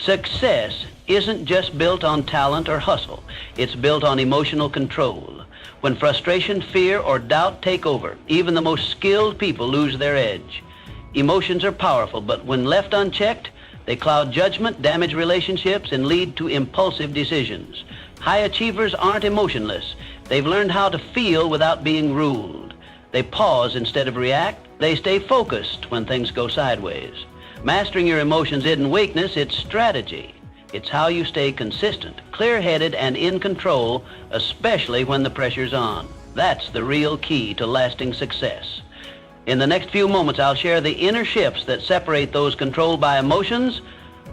Success isn't just built on talent or hustle. It's built on emotional control. When frustration, fear, or doubt take over, even the most skilled people lose their edge. Emotions are powerful, but when left unchecked, they cloud judgment, damage relationships, and lead to impulsive decisions. High achievers aren't emotionless. They've learned how to feel without being ruled. They pause instead of react. They stay focused when things go sideways. Mastering your emotions isn't weakness, it's strategy. It's how you stay consistent, clear-headed, and in control, especially when the pressure's on. That's the real key to lasting success. In the next few moments, I'll share the inner shifts that separate those controlled by emotions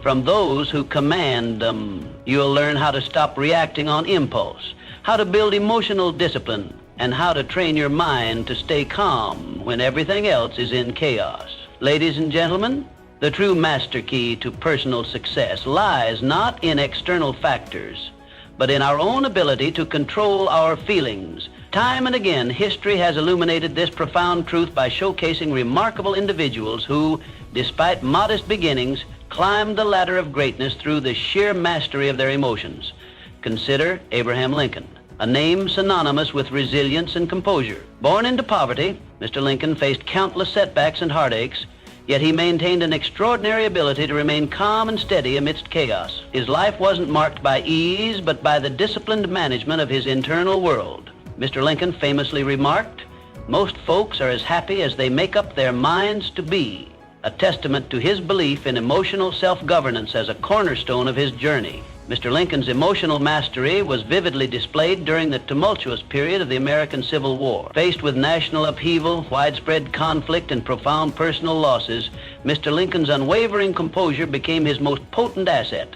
from those who command them. You'll learn how to stop reacting on impulse, how to build emotional discipline, and how to train your mind to stay calm when everything else is in chaos. Ladies and gentlemen, the true master key to personal success lies not in external factors, but in our own ability to control our feelings. Time and again, history has illuminated this profound truth by showcasing remarkable individuals who, despite modest beginnings, climbed the ladder of greatness through the sheer mastery of their emotions. Consider Abraham Lincoln, a name synonymous with resilience and composure. Born into poverty, Mr. Lincoln faced countless setbacks and heartaches, yet he maintained an extraordinary ability to remain calm and steady amidst chaos. His life wasn't marked by ease, but by the disciplined management of his internal world. Mr. Lincoln famously remarked, "Most folks are as happy as they make up their minds to be," a testament to his belief in emotional self-governance as a cornerstone of his journey. Mr. Lincoln's emotional mastery was vividly displayed during the tumultuous period of the American Civil War. Faced with national upheaval, widespread conflict, and profound personal losses, Mr. Lincoln's unwavering composure became his most potent asset.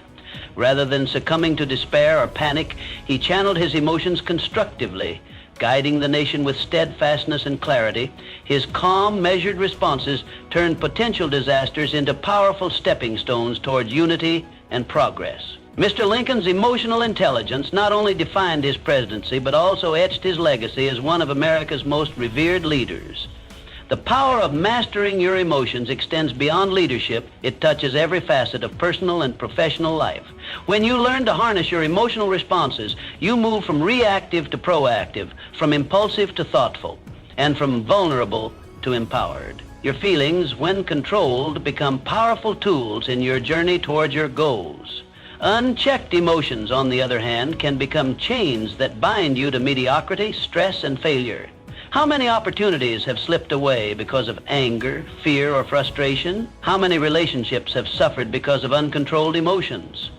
Rather than succumbing to despair or panic, he channeled his emotions constructively, guiding the nation with steadfastness and clarity. His calm, measured responses turned potential disasters into powerful stepping stones toward unity and progress. Mr. Lincoln's emotional intelligence not only defined his presidency, but also etched his legacy as one of America's most revered leaders. The power of mastering your emotions extends beyond leadership. It touches every facet of personal and professional life. When you learn to harness your emotional responses, you move from reactive to proactive, from impulsive to thoughtful, and from vulnerable to empowered. Your feelings, when controlled, become powerful tools in your journey toward your goals. Unchecked emotions, on the other hand, can become chains that bind you to mediocrity, stress, and failure. How many opportunities have slipped away because of anger, fear, or frustration? How many relationships have suffered because of uncontrolled emotions?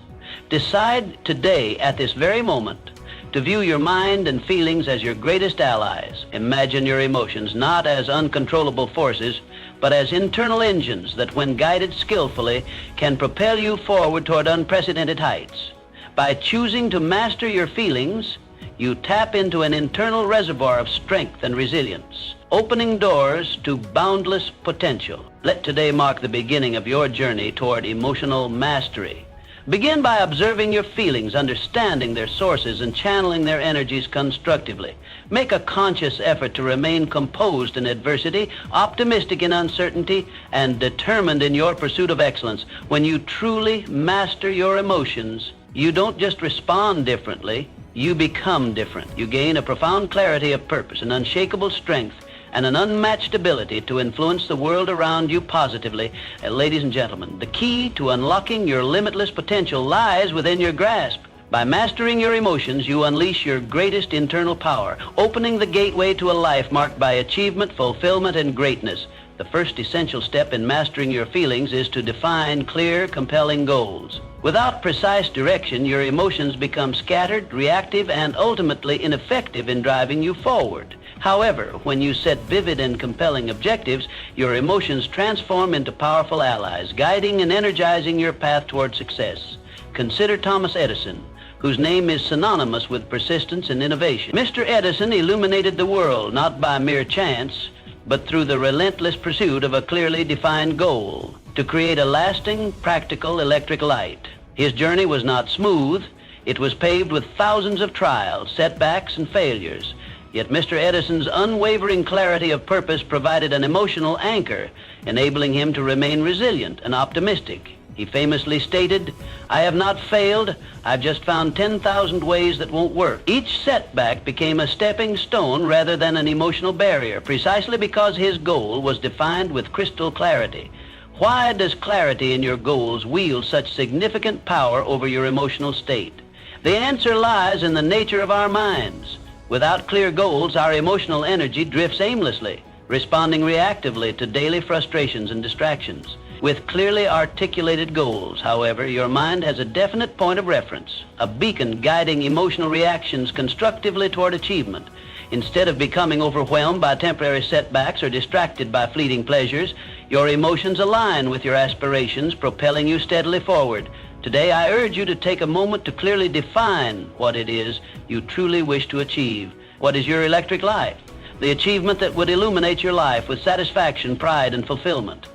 Decide today, at this very moment, to view your mind and feelings as your greatest allies. Imagine your emotions not as uncontrollable forces, but as internal engines that, when guided skillfully, can propel you forward toward unprecedented heights. By choosing to master your feelings, you tap into an internal reservoir of strength and resilience, opening doors to boundless potential. Let today mark the beginning of your journey toward emotional mastery. Begin by observing your feelings, understanding their sources, and channeling their energies constructively. Make a conscious effort to remain composed in adversity, optimistic in uncertainty, and determined in your pursuit of excellence. When you truly master your emotions, you don't just respond differently, you become different. You gain a profound clarity of purpose, an unshakable strength, and an unmatched ability to influence the world around you positively. Ladies and gentlemen, the key to unlocking your limitless potential lies within your grasp. By mastering your emotions, you unleash your greatest internal power, opening the gateway to a life marked by achievement, fulfillment, and greatness. The first essential step in mastering your feelings is to define clear, compelling goals. Without precise direction, your emotions become scattered, reactive, and ultimately ineffective in driving you forward. However, when you set vivid and compelling objectives, your emotions transform into powerful allies, guiding and energizing your path toward success. Consider Thomas Edison, whose name is synonymous with persistence and innovation. Mr. Edison illuminated the world not by mere chance, but through the relentless pursuit of a clearly defined goal, to create a lasting, practical electric light. His journey was not smooth. It was paved with thousands of trials, setbacks, and failures. Yet Mr. Edison's unwavering clarity of purpose provided an emotional anchor, enabling him to remain resilient and optimistic. He famously stated, "I have not failed, I've just found 10,000 ways that won't work." Each setback became a stepping stone rather than an emotional barrier, precisely because his goal was defined with crystal clarity. Why does clarity in your goals wield such significant power over your emotional state? The answer lies in the nature of our minds. Without clear goals, our emotional energy drifts aimlessly, responding reactively to daily frustrations and distractions. With clearly articulated goals, however, your mind has a definite point of reference, a beacon guiding emotional reactions constructively toward achievement. Instead of becoming overwhelmed by temporary setbacks or distracted by fleeting pleasures, your emotions align with your aspirations, propelling you steadily forward. Today, I urge you to take a moment to clearly define what it is you truly wish to achieve. What is your electric life? The achievement that would illuminate your life with satisfaction, pride, and fulfillment.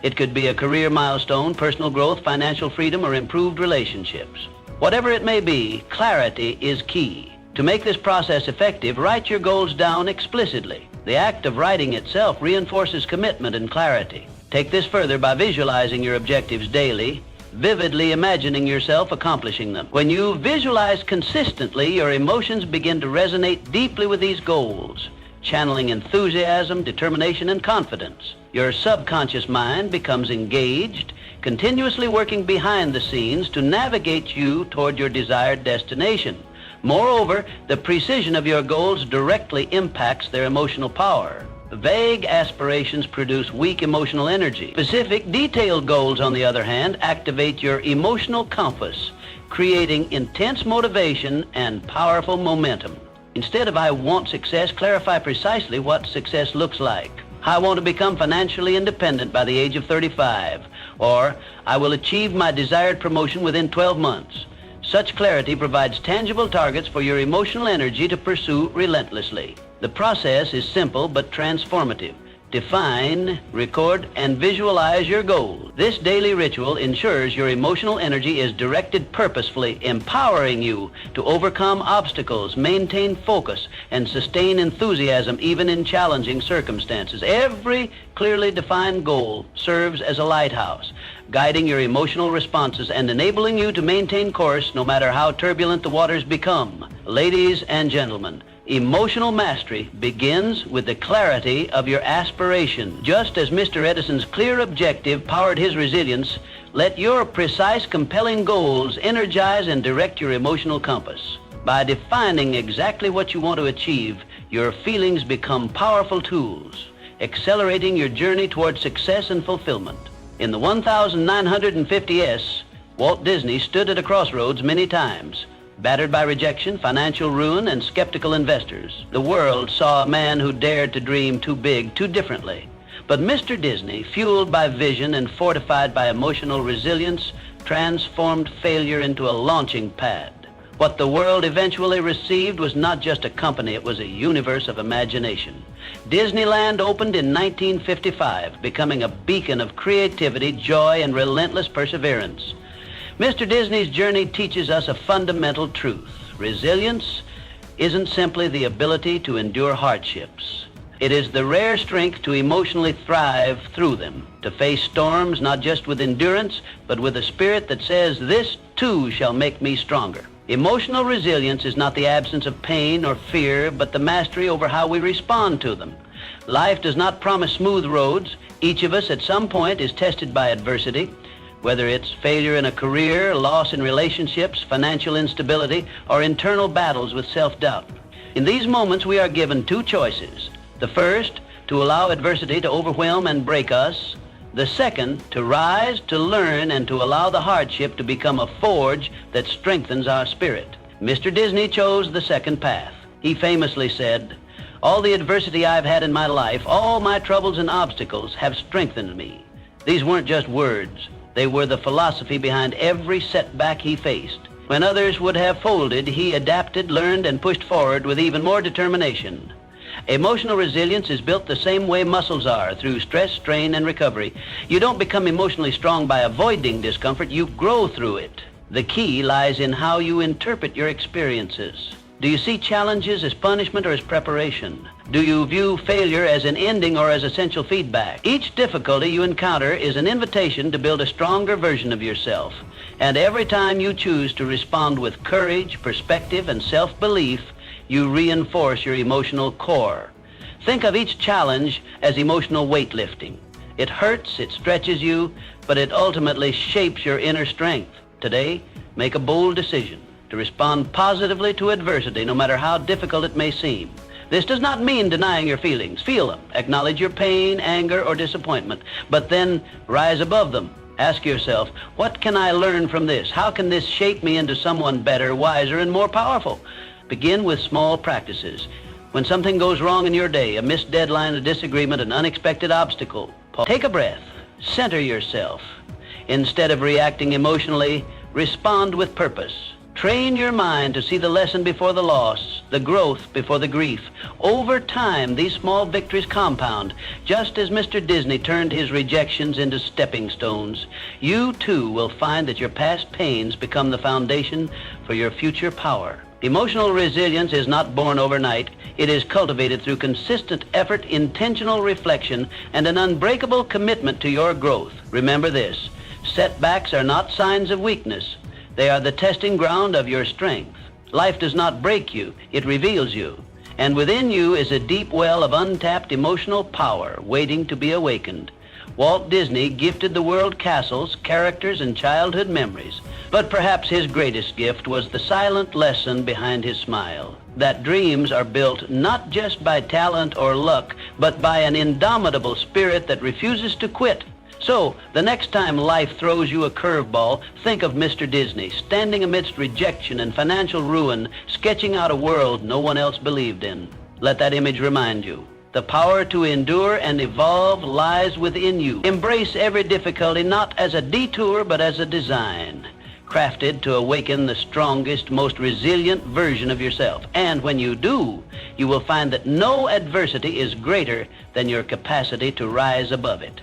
It could be a career milestone, personal growth, financial freedom, or improved relationships. Whatever it may be, clarity is key. To make this process effective, write your goals down explicitly. The act of writing itself reinforces commitment and clarity. Take this further by visualizing your objectives daily, vividly imagining yourself accomplishing them. When you visualize consistently, your emotions begin to resonate deeply with these goals, channeling enthusiasm, determination, and confidence. Your subconscious mind becomes engaged, continuously working behind the scenes to navigate you toward your desired destination. Moreover, the precision of your goals directly impacts their emotional power. Vague aspirations produce weak emotional energy. Specific, detailed goals, on the other hand, activate your emotional compass, creating intense motivation and powerful momentum. Instead of "I want success," clarify precisely what success looks like. "I want to become financially independent by the age of 35," or "I will achieve my desired promotion within 12 months. Such clarity provides tangible targets for your emotional energy to pursue relentlessly. The process is simple but transformative. Define, record, and visualize your goals. This daily ritual ensures your emotional energy is directed purposefully, empowering you to overcome obstacles, maintain focus, and sustain enthusiasm even in challenging circumstances. Every clearly defined goal serves as a lighthouse, guiding your emotional responses and enabling you to maintain course no matter how turbulent the waters become. Ladies and gentlemen, emotional mastery begins with the clarity of your aspiration. Just as Mr. Edison's clear objective powered his resilience, let your precise, compelling goals energize and direct your emotional compass. By defining exactly what you want to achieve, your feelings become powerful tools, accelerating your journey toward success and fulfillment. In the 1950s, Walt Disney stood at a crossroads many times. Battered by rejection, financial ruin, and skeptical investors, the world saw a man who dared to dream too big, too differently. But Mr. Disney, fueled by vision and fortified by emotional resilience, transformed failure into a launching pad. What the world eventually received was not just a company, it was a universe of imagination. Disneyland opened in 1955, becoming a beacon of creativity, joy, and relentless perseverance. Mr. Disney's journey teaches us a fundamental truth. Resilience isn't simply the ability to endure hardships. It is the rare strength to emotionally thrive through them, to face storms not just with endurance, but with a spirit that says, "This too shall make me stronger." Emotional resilience is not the absence of pain or fear, but the mastery over how we respond to them. Life does not promise smooth roads. Each of us at some point is tested by adversity, whether it's failure in a career, loss in relationships, financial instability, or internal battles with self-doubt. In these moments, we are given two choices. The first, to allow adversity to overwhelm and break us. The second, to rise, to learn, and to allow the hardship to become a forge that strengthens our spirit. Mr. Disney chose the second path. He famously said, "All the adversity I've had in my life, all my troubles and obstacles have strengthened me." These weren't just words. They were the philosophy behind every setback he faced. When others would have folded, he adapted, learned, and pushed forward with even more determination. Emotional resilience is built the same way muscles are, through stress, strain, and recovery. You don't become emotionally strong by avoiding discomfort, you grow through it. The key lies in how you interpret your experiences. Do you see challenges as punishment or as preparation? Do you view failure as an ending or as essential feedback? Each difficulty you encounter is an invitation to build a stronger version of yourself. And every time you choose to respond with courage, perspective, and self-belief, you reinforce your emotional core. Think of each challenge as emotional weightlifting. It hurts, it stretches you, but it ultimately shapes your inner strength. Today, make a bold decision to respond positively to adversity, no matter how difficult it may seem. This does not mean denying your feelings. Feel them. Acknowledge your pain, anger, or disappointment, but then rise above them. Ask yourself, what can I learn from this? How can this shape me into someone better, wiser, and more powerful? Begin with small practices. When something goes wrong in your day, a missed deadline, a disagreement, an unexpected obstacle, take a breath. Center yourself. Instead of reacting emotionally, respond with purpose. Train your mind to see the lesson before the loss, the growth before the grief. Over time, these small victories compound. Just as Mr. Disney turned his rejections into stepping stones, you too will find that your past pains become the foundation for your future power. Emotional resilience is not born overnight. It is cultivated through consistent effort, intentional reflection, and an unbreakable commitment to your growth. Remember this: setbacks are not signs of weakness. They are the testing ground of your strength. Life does not break you, it reveals you. And within you is a deep well of untapped emotional power waiting to be awakened. Walt Disney gifted the world castles, characters, and childhood memories. But perhaps his greatest gift was the silent lesson behind his smile. That dreams are built not just by talent or luck, but by an indomitable spirit that refuses to quit. So, the next time life throws you a curveball, think of Mr. Disney, standing amidst rejection and financial ruin, sketching out a world no one else believed in. Let that image remind you. The power to endure and evolve lies within you. Embrace every difficulty not as a detour, but as a design, crafted to awaken the strongest, most resilient version of yourself. And when you do, you will find that no adversity is greater than your capacity to rise above it.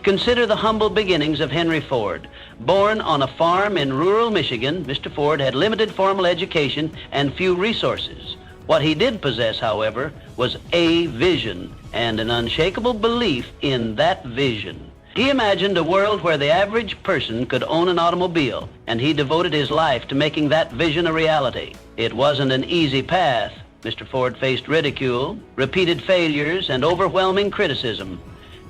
Consider the humble beginnings of Henry Ford. Born on a farm in rural Michigan, Mr. Ford had limited formal education and few resources. What he did possess, however, was a vision and an unshakable belief in that vision. He imagined a world where the average person could own an automobile, and he devoted his life to making that vision a reality. It wasn't an easy path. Mr. Ford faced ridicule, repeated failures, and overwhelming criticism.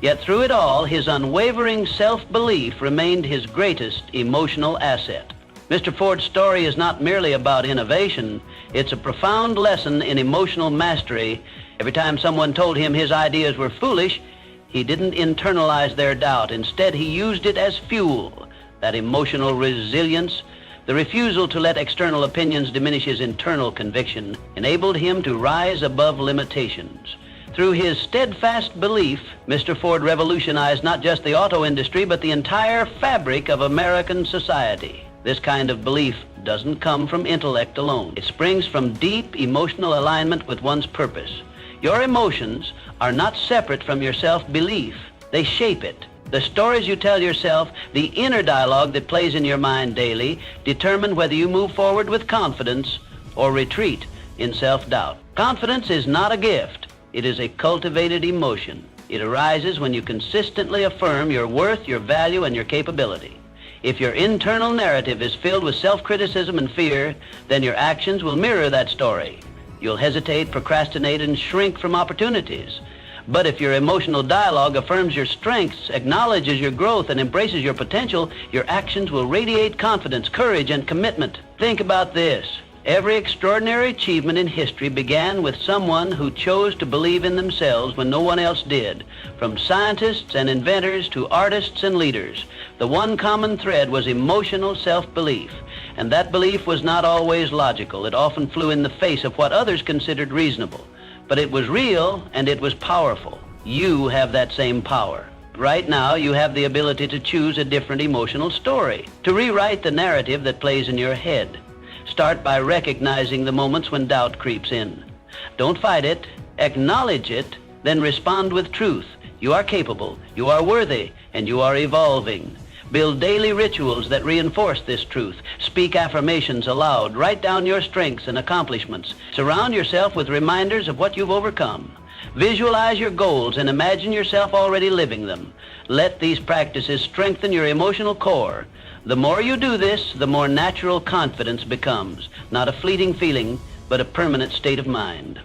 Yet through it all, his unwavering self-belief remained his greatest emotional asset. Mr. Ford's story is not merely about innovation, it's a profound lesson in emotional mastery. Every time someone told him his ideas were foolish, he didn't internalize their doubt. Instead, he used it as fuel. That emotional resilience, the refusal to let external opinions diminish his internal conviction, enabled him to rise above limitations. Through his steadfast belief, Mr. Ford revolutionized not just the auto industry, but the entire fabric of American society. This kind of belief doesn't come from intellect alone. It springs from deep emotional alignment with one's purpose. Your emotions are not separate from your self-belief. They shape it. The stories you tell yourself, the inner dialogue that plays in your mind daily, determine whether you move forward with confidence or retreat in self-doubt. Confidence is not a gift. It is a cultivated emotion. It arises when you consistently affirm your worth, your value, and your capability. If your internal narrative is filled with self-criticism and fear, then your actions will mirror that story. You'll hesitate, procrastinate, and shrink from opportunities. But if your emotional dialogue affirms your strengths, acknowledges your growth, and embraces your potential, your actions will radiate confidence, courage, and commitment. Think about this. Every extraordinary achievement in history began with someone who chose to believe in themselves when no one else did. From scientists and inventors to artists and leaders, the one common thread was emotional self-belief. And that belief was not always logical. It often flew in the face of what others considered reasonable. But it was real and it was powerful. You have that same power. Right now, you have the ability to choose a different emotional story, to rewrite the narrative that plays in your head. Start by recognizing the moments when doubt creeps in. Don't fight it, acknowledge it, then respond with truth. You are capable, you are worthy, and you are evolving. Build daily rituals that reinforce this truth. Speak affirmations aloud. Write down your strengths and accomplishments. Surround yourself with reminders of what you've overcome. Visualize your goals and imagine yourself already living them. Let these practices strengthen your emotional core. The more you do this, the more natural confidence becomes, not a fleeting feeling, but a permanent state of mind.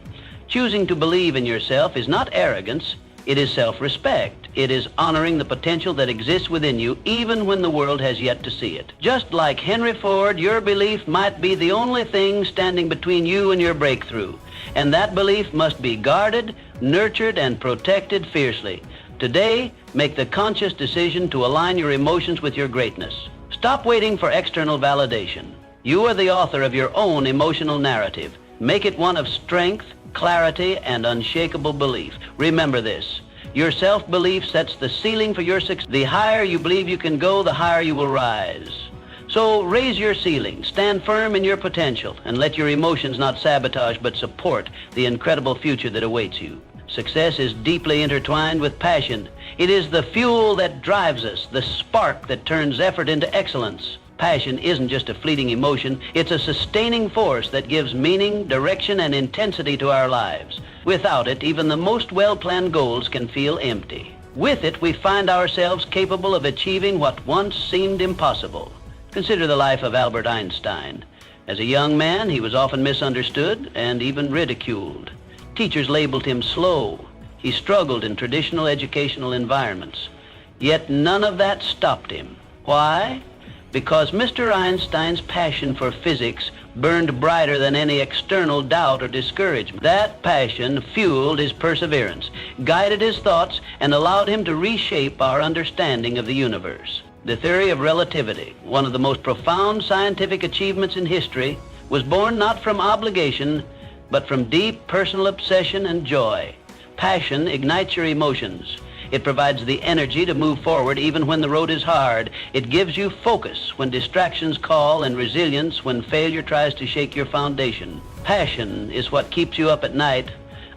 Choosing to believe in yourself is not arrogance, it is self-respect. It is honoring the potential that exists within you even when the world has yet to see it. Just like Henry Ford, your belief might be the only thing standing between you and your breakthrough. And that belief must be guarded, nurtured, and protected fiercely. Today, make the conscious decision to align your emotions with your greatness. Stop waiting for external validation. You are the author of your own emotional narrative. Make it one of strength, clarity, and unshakable belief. Remember this. Your self-belief sets the ceiling for your success. The higher you believe you can go, the higher you will rise. So raise your ceiling, stand firm in your potential, and let your emotions not sabotage but support the incredible future that awaits you. Success is deeply intertwined with passion. It is the fuel that drives us, the spark that turns effort into excellence. Passion isn't just a fleeting emotion, it's a sustaining force that gives meaning, direction, and intensity to our lives. Without it, even the most well-planned goals can feel empty. With it, we find ourselves capable of achieving what once seemed impossible. Consider the life of Albert Einstein. As a young man, he was often misunderstood and even ridiculed. Teachers labeled him slow. He struggled in traditional educational environments. Yet none of that stopped him. Why? Because Mr. Einstein's passion for physics burned brighter than any external doubt or discouragement. That passion fueled his perseverance, guided his thoughts, and allowed him to reshape our understanding of the universe. The theory of relativity, one of the most profound scientific achievements in history, was born not from obligation, but from deep personal obsession and joy. Passion ignites your emotions. It provides the energy to move forward even when the road is hard. It gives you focus when distractions call and resilience when failure tries to shake your foundation. Passion is what keeps you up at night,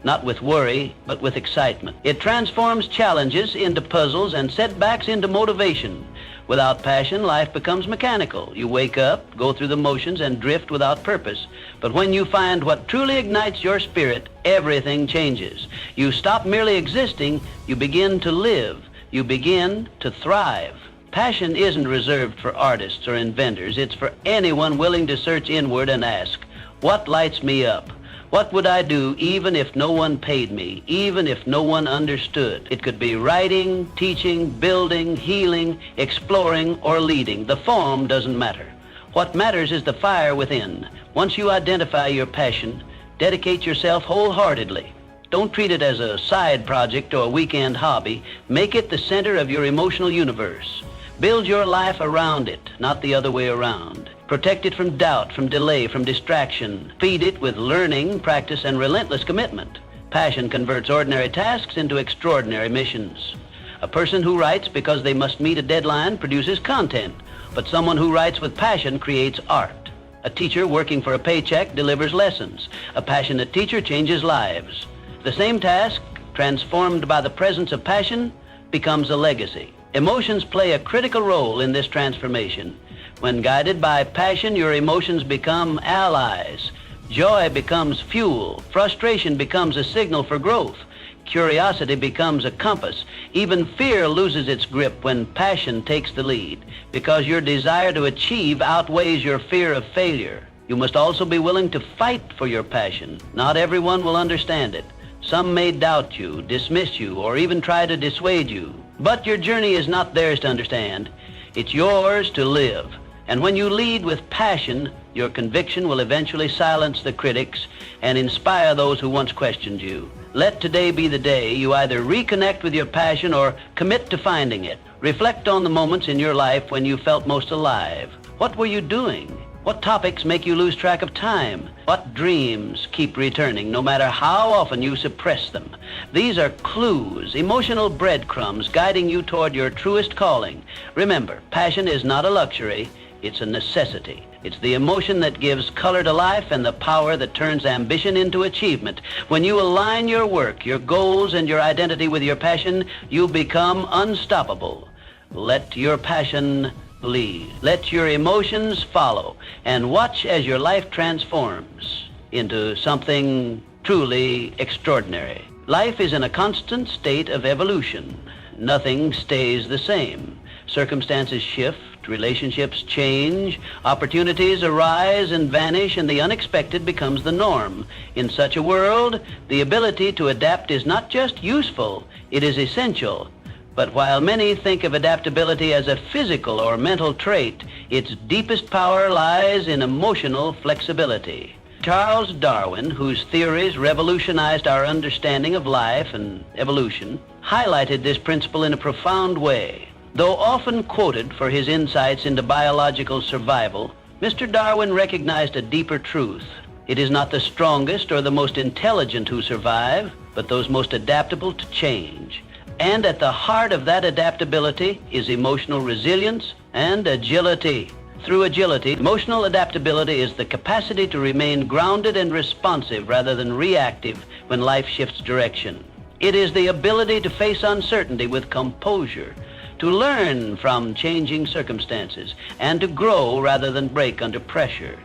not with worry, but with excitement. It transforms challenges into puzzles and setbacks into motivation. Without passion, life becomes mechanical. You wake up, go through the motions, and drift without purpose. But when you find what truly ignites your spirit, everything changes. You stop merely existing, you begin to live. You begin to thrive. Passion isn't reserved for artists or inventors. It's for anyone willing to search inward and ask, what lights me up? What would I do even if no one paid me, even if no one understood? It could be writing, teaching, building, healing, exploring, or leading. The form doesn't matter. What matters is the fire within. Once you identify your passion, dedicate yourself wholeheartedly. Don't treat it as a side project or a weekend hobby. Make it the center of your emotional universe. Build your life around it, not the other way around. Protect it from doubt, from delay, from distraction. Feed it with learning, practice, and relentless commitment. Passion converts ordinary tasks into extraordinary missions. A person who writes because they must meet a deadline produces content, but someone who writes with passion creates art. A teacher working for a paycheck delivers lessons. A passionate teacher changes lives. The same task, transformed by the presence of passion, becomes a legacy. Emotions play a critical role in this transformation. When guided by passion, your emotions become allies. Joy becomes fuel. Frustration becomes a signal for growth. Curiosity becomes a compass. Even fear loses its grip when passion takes the lead, because your desire to achieve outweighs your fear of failure. You must also be willing to fight for your passion. Not everyone will understand it. Some may doubt you, dismiss you, or even try to dissuade you. But your journey is not theirs to understand. It's yours to live. And when you lead with passion, your conviction will eventually silence the critics and inspire those who once questioned you. Let today be the day you either reconnect with your passion or commit to finding it. Reflect on the moments in your life when you felt most alive. What were you doing? What topics make you lose track of time? What dreams keep returning no matter how often you suppress them? These are clues, emotional breadcrumbs guiding you toward your truest calling. Remember, passion is not a luxury. It's a necessity. It's the emotion that gives color to life and the power that turns ambition into achievement. When you align your work, your goals, and your identity with your passion, you become unstoppable. Let your passion lead. Let your emotions follow. And watch as your life transforms into something truly extraordinary. Life is in a constant state of evolution. Nothing stays the same. Circumstances shift, relationships change, opportunities arise and vanish, and the unexpected becomes the norm. In such a world, the ability to adapt is not just useful, it is essential. But while many think of adaptability as a physical or mental trait, its deepest power lies in emotional flexibility. Charles Darwin, whose theories revolutionized our understanding of life and evolution, highlighted this principle in a profound way. Though often quoted for his insights into biological survival, Mr. Darwin recognized a deeper truth. It is not the strongest or the most intelligent who survive, but those most adaptable to change. And at the heart of that adaptability is emotional resilience and agility. Through agility, emotional adaptability is the capacity to remain grounded and responsive rather than reactive when life shifts direction. It is the ability to face uncertainty with composure, to learn from changing circumstances, and to grow rather than break under pressure.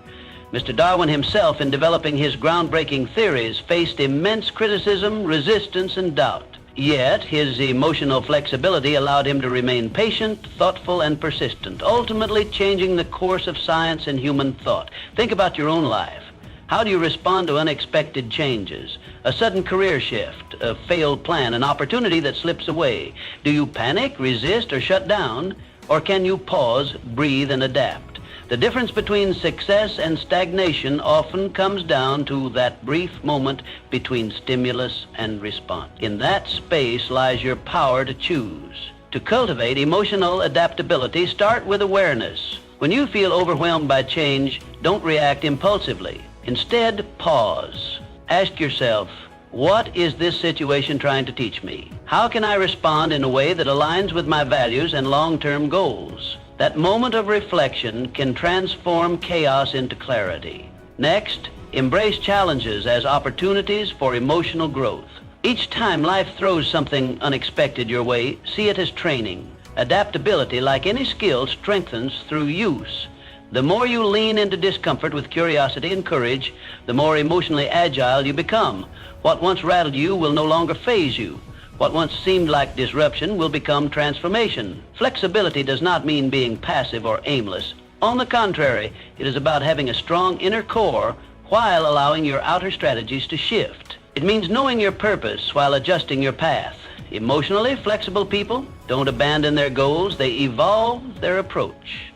Mr. Darwin himself, in developing his groundbreaking theories, faced immense criticism, resistance, and doubt. Yet, his emotional flexibility allowed him to remain patient, thoughtful, and persistent, ultimately changing the course of science and human thought. Think about your own life. How do you respond to unexpected changes? A sudden career shift, a failed plan, an opportunity that slips away. Do you panic, resist, or shut down? Or can you pause, breathe, and adapt? The difference between success and stagnation often comes down to that brief moment between stimulus and response. In that space lies your power to choose. To cultivate emotional adaptability, start with awareness. When you feel overwhelmed by change, don't react impulsively. Instead, pause. Ask yourself, what is this situation trying to teach me? How can I respond in a way that aligns with my values and long-term goals? That moment of reflection can transform chaos into clarity. Next, embrace challenges as opportunities for emotional growth. Each time life throws something unexpected your way, see it as training. Adaptability, like any skill, strengthens through use. The more you lean into discomfort with curiosity and courage, the more emotionally agile you become. What once rattled you will no longer faze you. What once seemed like disruption will become transformation. Flexibility does not mean being passive or aimless. On the contrary, it is about having a strong inner core while allowing your outer strategies to shift. It means knowing your purpose while adjusting your path. Emotionally flexible people don't abandon their goals, they evolve their approach.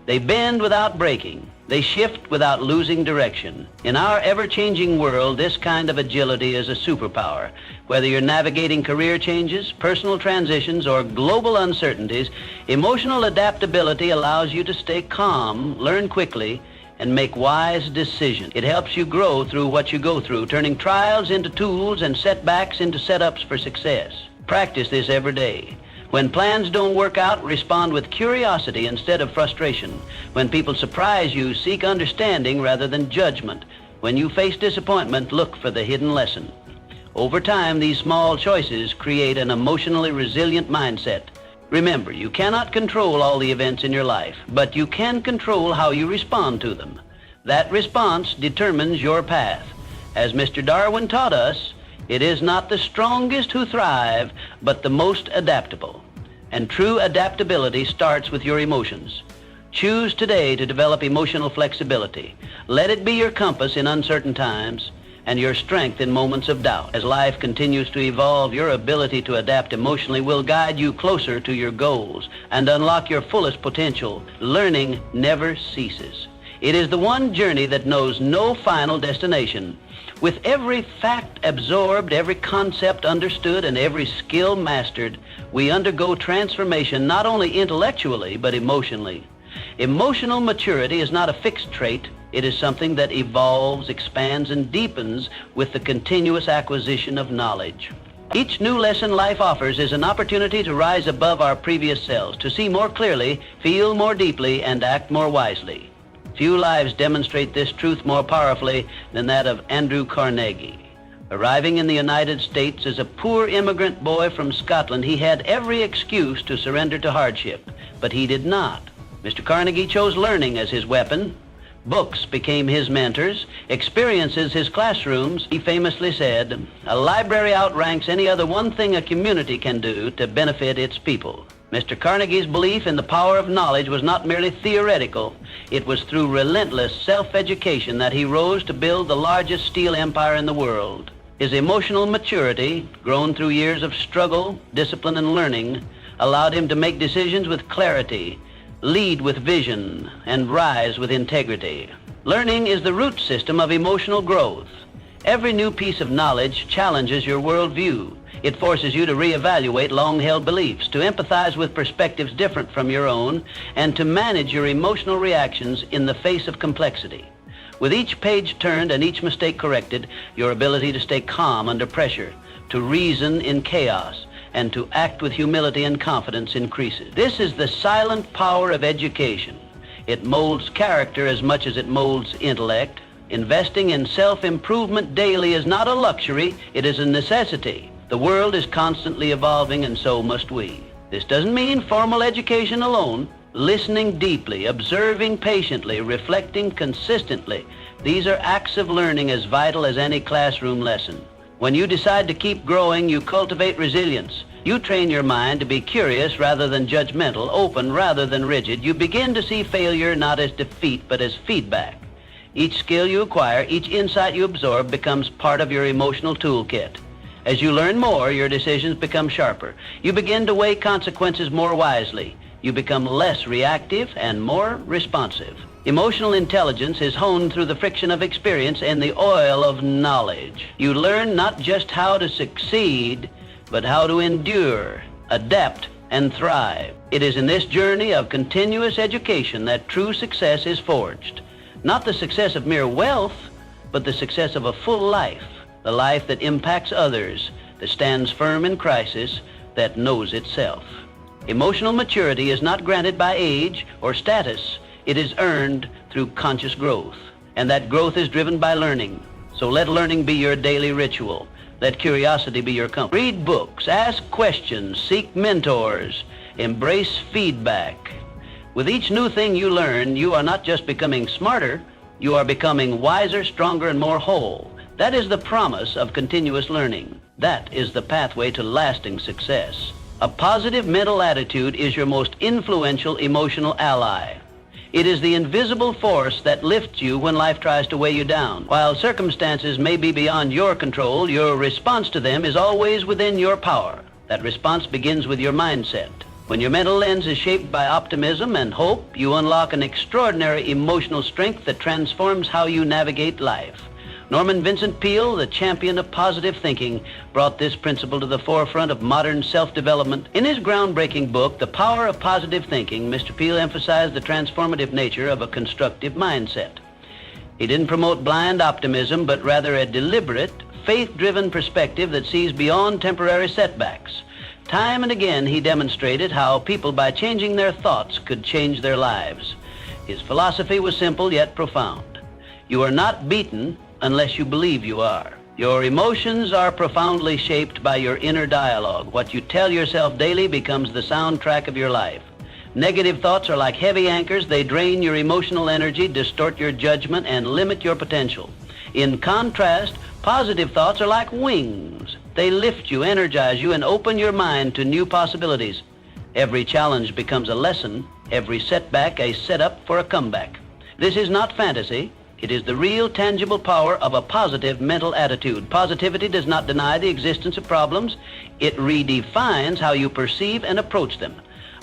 They bend without breaking. They shift without losing direction. In our ever-changing world, this kind of agility is a superpower. Whether you're navigating career changes, personal transitions, or global uncertainties, emotional adaptability allows you to stay calm, learn quickly, and make wise decisions. It helps you grow through what you go through, turning trials into tools and setbacks into setups for success. Practice this every day. When plans don't work out, respond with curiosity instead of frustration. When people surprise you, seek understanding rather than judgment. When you face disappointment, look for the hidden lesson. Over time, these small choices create an emotionally resilient mindset. Remember, you cannot control all the events in your life, but you can control how you respond to them. That response determines your path. As Mr. Darwin taught us, it is not the strongest who thrive, but the most adaptable. And true adaptability starts with your emotions. Choose today to develop emotional flexibility. Let it be your compass in uncertain times and your strength in moments of doubt. As life continues to evolve, your ability to adapt emotionally will guide you closer to your goals and unlock your fullest potential. Learning never ceases. It is the one journey that knows no final destination. With every fact absorbed, every concept understood, and every skill mastered, we undergo transformation not only intellectually, but emotionally. Emotional maturity is not a fixed trait. It is something that evolves, expands, and deepens with the continuous acquisition of knowledge. Each new lesson life offers is an opportunity to rise above our previous selves, to see more clearly, feel more deeply, and act more wisely. Few lives demonstrate this truth more powerfully than that of Andrew Carnegie. Arriving in the United States as a poor immigrant boy from Scotland, he had every excuse to surrender to hardship, but he did not. Mr. Carnegie chose learning as his weapon. Books became his mentors, experiences his classrooms. He famously said, "A library outranks any other one thing a community can do to benefit its people." Mr. Carnegie's belief in the power of knowledge was not merely theoretical. It was through relentless self-education that he rose to build the largest steel empire in the world. His emotional maturity, grown through years of struggle, discipline, and learning, allowed him to make decisions with clarity, lead with vision, and rise with integrity. Learning is the root system of emotional growth. Every new piece of knowledge challenges your worldview. It forces you to reevaluate long-held beliefs, to empathize with perspectives different from your own, and to manage your emotional reactions in the face of complexity. With each page turned and each mistake corrected, your ability to stay calm under pressure, to reason in chaos, and to act with humility and confidence increases. This is the silent power of education. It molds character as much as it molds intellect. Investing in self-improvement daily is not a luxury, it is a necessity. The world is constantly evolving, and so must we. This doesn't mean formal education alone. Listening deeply, observing patiently, reflecting consistently, these are acts of learning as vital as any classroom lesson. When you decide to keep growing, you cultivate resilience. You train your mind to be curious rather than judgmental, open rather than rigid. You begin to see failure not as defeat, but as feedback. Each skill you acquire, each insight you absorb becomes part of your emotional toolkit. As you learn more, your decisions become sharper. You begin to weigh consequences more wisely. You become less reactive and more responsive. Emotional intelligence is honed through the friction of experience and the oil of knowledge. You learn not just how to succeed, but how to endure, adapt, and thrive. It is in this journey of continuous education that true success is forged. Not the success of mere wealth, but the success of a full life, the life that impacts others, that stands firm in crisis, that knows itself. Emotional maturity is not granted by age or status. It is earned through conscious growth, and that growth is driven by learning. So let learning be your daily ritual. Let curiosity be your company. Read books, ask questions, seek mentors, embrace feedback. With each new thing you learn, you are not just becoming smarter, you are becoming wiser, stronger, and more whole. That is the promise of continuous learning. That is the pathway to lasting success. A positive mental attitude is your most influential emotional ally. It is the invisible force that lifts you when life tries to weigh you down. While circumstances may be beyond your control, your response to them is always within your power. That response begins with your mindset. When your mental lens is shaped by optimism and hope, you unlock an extraordinary emotional strength that transforms how you navigate life. Norman Vincent Peale, the champion of positive thinking, brought this principle to the forefront of modern self-development. In his groundbreaking book, The Power of Positive Thinking, Mr. Peale emphasized the transformative nature of a constructive mindset. He didn't promote blind optimism, but rather a deliberate, faith-driven perspective that sees beyond temporary setbacks. Time and again, he demonstrated how people, by changing their thoughts, could change their lives. His philosophy was simple yet profound. You are not beaten unless you believe you are. Your emotions are profoundly shaped by your inner dialogue. What you tell yourself daily becomes the soundtrack of your life. Negative thoughts are like heavy anchors. They drain your emotional energy, distort your judgment, and limit your potential. In contrast, positive thoughts are like wings. They lift you, energize you, and open your mind to new possibilities. Every challenge becomes a lesson, every setback a setup for a comeback. This is not fantasy. It is the real, tangible power of a positive mental attitude. Positivity does not deny the existence of problems. It redefines how you perceive and approach them.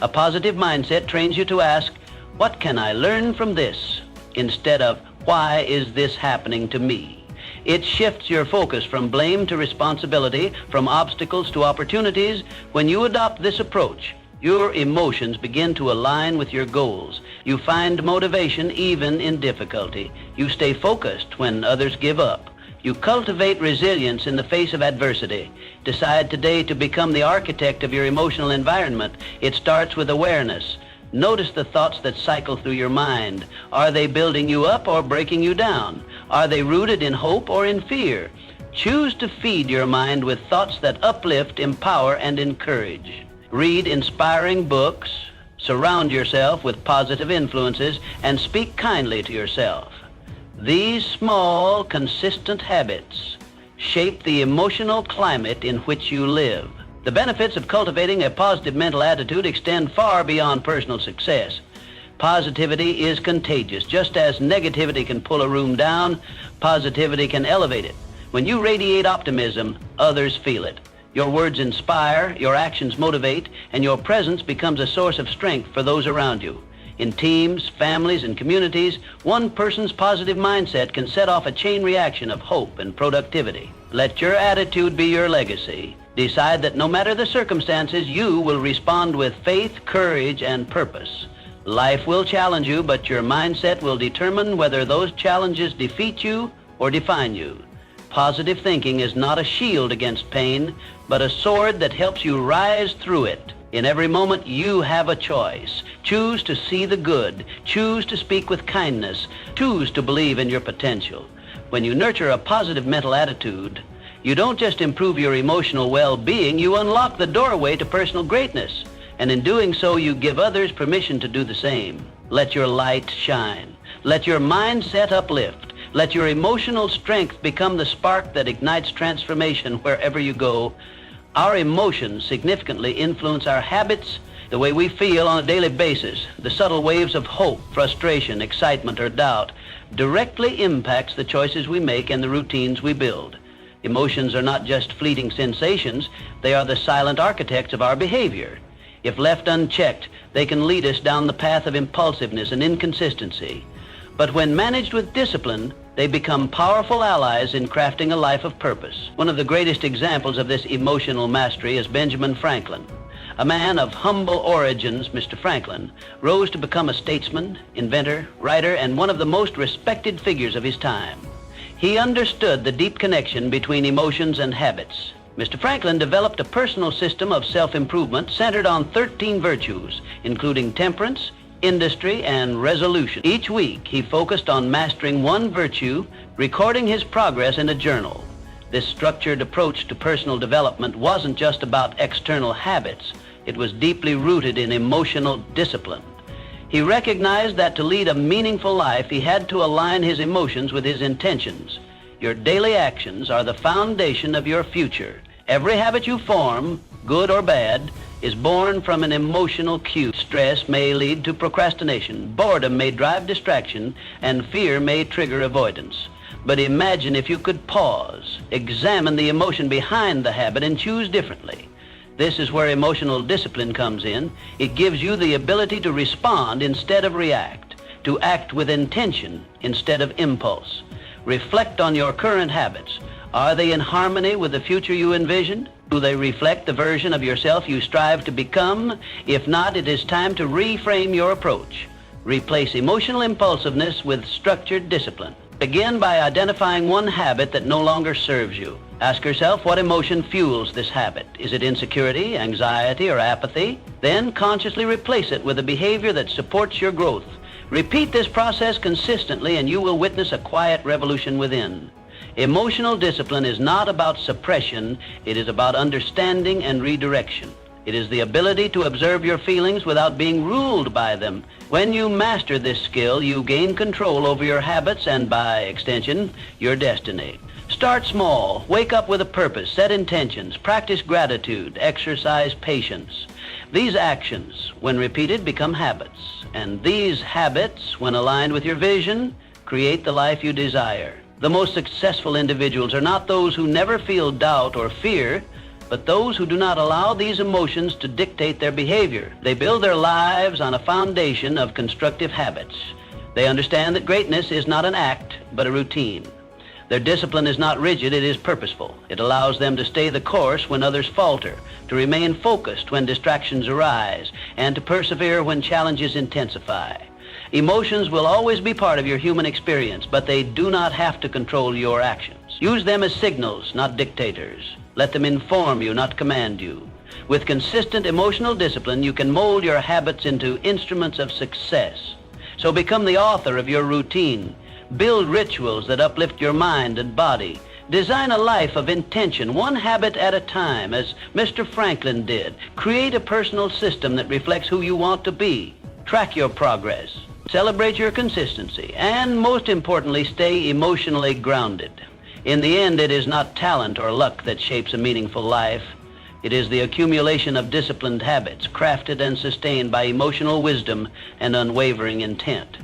A positive mindset trains you to ask, what can I learn from this? Instead of, why is this happening to me? It shifts your focus from blame to responsibility, from obstacles to opportunities. When you adopt this approach, your emotions begin to align with your goals. You find motivation even in difficulty. You stay focused when others give up. You cultivate resilience in the face of adversity. Decide today to become the architect of your emotional environment. It starts with awareness. Notice the thoughts that cycle through your mind. Are they building you up or breaking you down? Are they rooted in hope or in fear? Choose to feed your mind with thoughts that uplift, empower, and encourage. Read inspiring books, Surround yourself with positive influences and speak kindly to yourself. These small, consistent habits shape the emotional climate in which you live. The benefits of cultivating a positive mental attitude extend far beyond personal success. Positivity is contagious. Just as negativity can pull a room down, positivity can elevate it. When you radiate optimism, others feel it. Your words inspire, your actions motivate, and your presence becomes a source of strength for those around you. In teams, families, and communities, one person's positive mindset can set off a chain reaction of hope and productivity. Let your attitude be your legacy. Decide that no matter the circumstances, you will respond with faith, courage, and purpose. Life will challenge you, but your mindset will determine whether those challenges defeat you or define you. Positive thinking is not a shield against pain, but a sword that helps you rise through it. In every moment, you have a choice. Choose to see the good. Choose to speak with kindness. Choose to believe in your potential. When you nurture a positive mental attitude, you don't just improve your emotional well-being, you unlock the doorway to personal greatness. And in doing so, you give others permission to do the same. Let your light shine. Let your mindset uplift. Let your emotional strength become the spark that ignites transformation wherever you go. Our emotions significantly influence our habits, the way we feel on a daily basis. The subtle waves of hope, frustration, excitement, or doubt directly impacts the choices we make and the routines we build. Emotions are not just fleeting sensations, they are the silent architects of our behavior. If left unchecked, they can lead us down the path of impulsiveness and inconsistency. But when managed with discipline, they become powerful allies in crafting a life of purpose. One of the greatest examples of this emotional mastery is Benjamin Franklin. A man of humble origins, Mr. Franklin rose to become a statesman, inventor, writer, and one of the most respected figures of his time. He understood the deep connection between emotions and habits. Mr. Franklin developed a personal system of self-improvement centered on 13 virtues, including temperance, industry, and resolution. Each week, he focused on mastering one virtue, recording his progress in a journal. This structured approach to personal development wasn't just about external habits. It was deeply rooted in emotional discipline. He recognized that to lead a meaningful life, he had to align his emotions with his intentions. Your daily actions are the foundation of your future. Every habit you form, good or bad, is born from an emotional cue. Stress may lead to procrastination, boredom may drive distraction, and fear may trigger avoidance. But imagine if you could pause, examine the emotion behind the habit, and choose differently. This is where emotional discipline comes in. It gives you the ability to respond instead of react, to act with intention instead of impulse. Reflect on your current habits. Are they in harmony with the future you envision? Do they reflect the version of yourself you strive to become? If not, it is time to reframe your approach. Replace emotional impulsiveness with structured discipline. Begin by identifying one habit that no longer serves you. Ask yourself what emotion fuels this habit. Is it insecurity, anxiety, or apathy? Then consciously replace it with a behavior that supports your growth. Repeat this process consistently and you will witness a quiet revolution within. Emotional discipline is not about suppression, it is about understanding and redirection. It is the ability to observe your feelings without being ruled by them. When you master this skill, you gain control over your habits and, by extension, your destiny. Start small, wake up with a purpose, set intentions, practice gratitude, exercise patience. These actions, when repeated, become habits. And these habits, when aligned with your vision, create the life you desire. The most successful individuals are not those who never feel doubt or fear, but those who do not allow these emotions to dictate their behavior. They build their lives on a foundation of constructive habits. They understand that greatness is not an act, but a routine. Their discipline is not rigid, it is purposeful. It allows them to stay the course when others falter, to remain focused when distractions arise, and to persevere when challenges intensify. Emotions will always be part of your human experience, but they do not have to control your actions. Use them as signals, not dictators. Let them inform you, not command you. With consistent emotional discipline, you can mold your habits into instruments of success. So become the author of your routine. Build rituals that uplift your mind and body. Design a life of intention, one habit at a time, as Mr. Franklin did. Create a personal system that reflects who you want to be. Track your progress. Celebrate your consistency. And most importantly, stay emotionally grounded. In the end, it is not talent or luck that shapes a meaningful life. It is the accumulation of disciplined habits, crafted and sustained by emotional wisdom and unwavering intent.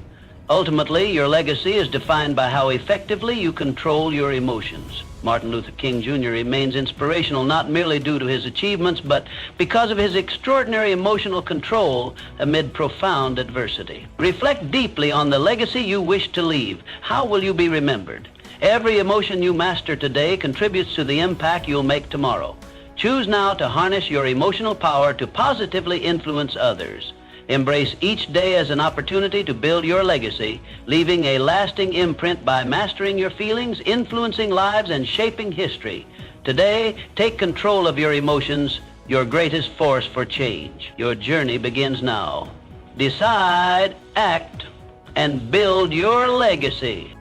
Ultimately, your legacy is defined by how effectively you control your emotions. Martin Luther King Jr. remains inspirational not merely due to his achievements, but because of his extraordinary emotional control amid profound adversity. Reflect deeply on the legacy you wish to leave. How will you be remembered? Every emotion you master today contributes to the impact you'll make tomorrow. Choose now to harness your emotional power to positively influence others. Embrace each day as an opportunity to build your legacy, leaving a lasting imprint by mastering your feelings, influencing lives, and shaping history. Today, take control of your emotions, your greatest force for change. Your journey begins now. Decide, act, and build your legacy.